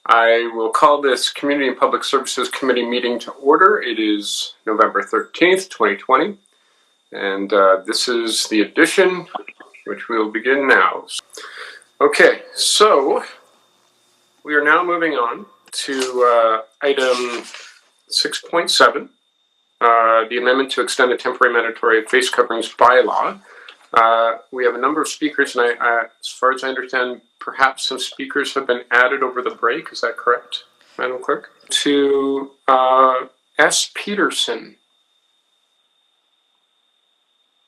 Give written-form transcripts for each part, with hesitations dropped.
I will call this Community and Public Services Committee meeting to order. It is November 13th, 2020, and this is the edition which we will begin now. Okay, so we are now moving on to item 6.7, the amendment to extend the temporary mandatory face coverings bylaw. We have a number of speakers, and as far as I understand, perhaps some speakers have been added over the break. Is that correct, Madam Clerk? To S. Peterson.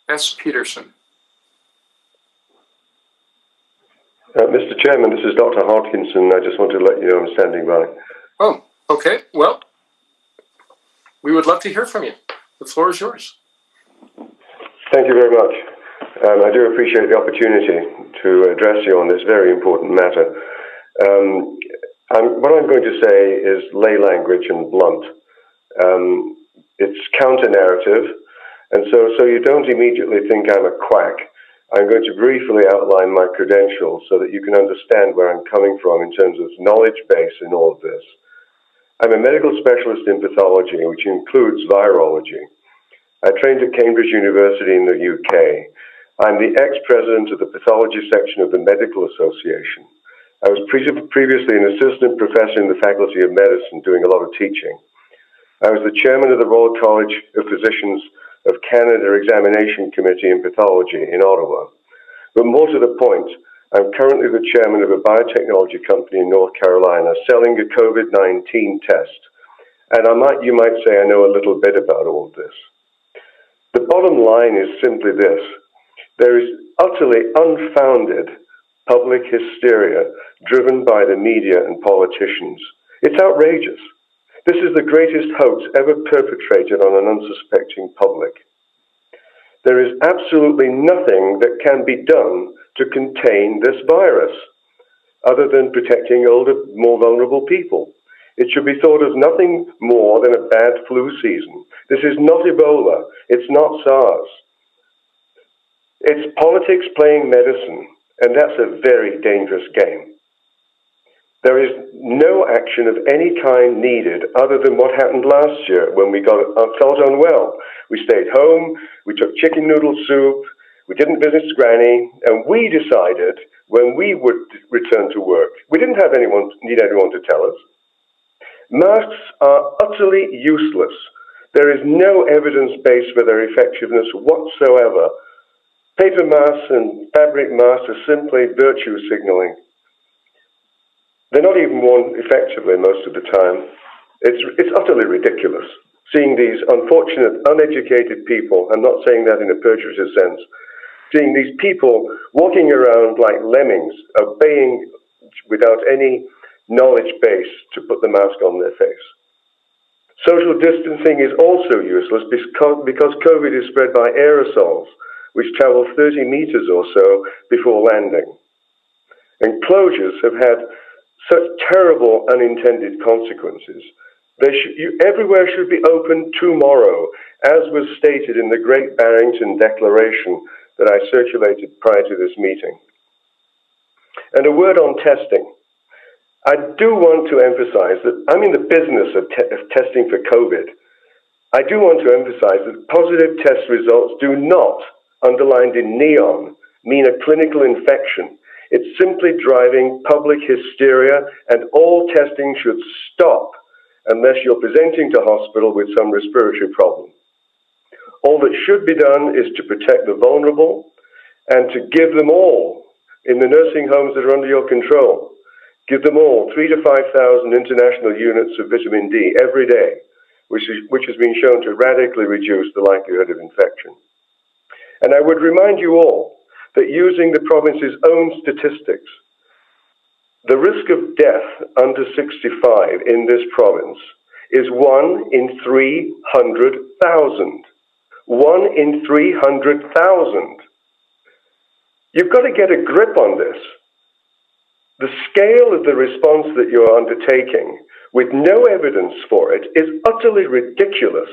S. Peterson. Mr. Chairman, this is Dr. Hodkinson. I just want to let you know I'm standing by. Oh, okay. Well, we would love to hear from you. The floor is yours. Thank you very much. I do appreciate the opportunity to address you on this very important matter. What I'm going to say is lay language and blunt. It's counter-narrative, and so you don't immediately think I'm a quack. I'm going to briefly outline my credentials so that you can understand where I'm coming from in terms of knowledge base in all of this. I'm a medical specialist in pathology, which includes virology. I trained at Cambridge University in the UK. I'm the ex-president of the pathology section of the Medical Association. I was previously an assistant professor in the Faculty of Medicine doing a lot of teaching. I was the chairman of the Royal College of Physicians of Canada Examination Committee in Pathology in Ottawa. But more to the point, I'm currently the chairman of a biotechnology company in North Carolina selling a COVID-19 test. And you might say I know a little bit about all of this. The bottom line is simply this. There is utterly unfounded public hysteria driven by the media and politicians. It's outrageous. This is the greatest hoax ever perpetrated on an unsuspecting public. There is absolutely nothing that can be done to contain this virus, other than protecting older, more vulnerable people. It should be thought of nothing more than a bad flu season. This is not Ebola. It's not SARS. It's politics playing medicine, and that's a very dangerous game. There is no action of any kind needed other than what happened last year when we felt unwell. We stayed home, we took chicken noodle soup, we didn't visit Granny, and we decided when we would return to work. We didn't need anyone to tell us. Masks are utterly useless. There is no evidence base for their effectiveness whatsoever. Paper masks and fabric masks are simply virtue signaling. They're not even worn effectively most of the time. It's utterly ridiculous seeing these unfortunate, uneducated people, I'm not saying that in a pejorative sense, seeing these people walking around like lemmings, obeying without any knowledge base to put the mask on their face. Social distancing is also useless because COVID is spread by aerosols, which travel 30 meters or so before landing. And closures have had such terrible unintended consequences. Everywhere should be open tomorrow, as was stated in the Great Barrington Declaration that I circulated prior to this meeting. And a word on testing. I do want to emphasize that I'm in the business of testing for COVID. I do want to emphasize that positive test results do not, underlined in neon, mean a clinical infection. It's simply driving public hysteria, and all testing should stop unless you're presenting to hospital with some respiratory problem. All that should be done is to protect the vulnerable and to give them all, in the nursing homes that are under your control, give them all 3,000 to 5,000 international units of vitamin D every day, which has been shown to radically reduce the likelihood of infection. And I would remind you all that using the province's own statistics, the risk of death under 65 in this province is 1 in 300,000. 1 in 300,000. You've got to get a grip on this. The scale of the response that you're undertaking, with no evidence for it, is utterly ridiculous,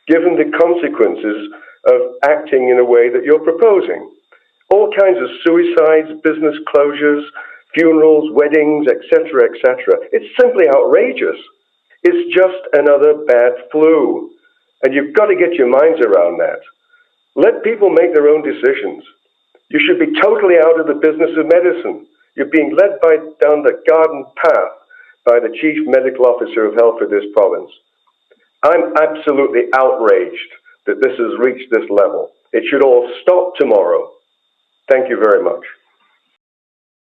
given the consequences of acting in a way that you're proposing. All kinds of suicides, business closures, funerals, weddings, etc., etc. It's simply outrageous. It's just another bad flu. And you've got to get your minds around that. Let people make their own decisions. You should be totally out of the business of medicine. You're being led down the garden path by the Chief Medical Officer of Health for this province. I'm absolutely outraged that this has reached this level. It should all stop tomorrow. Thank you very much.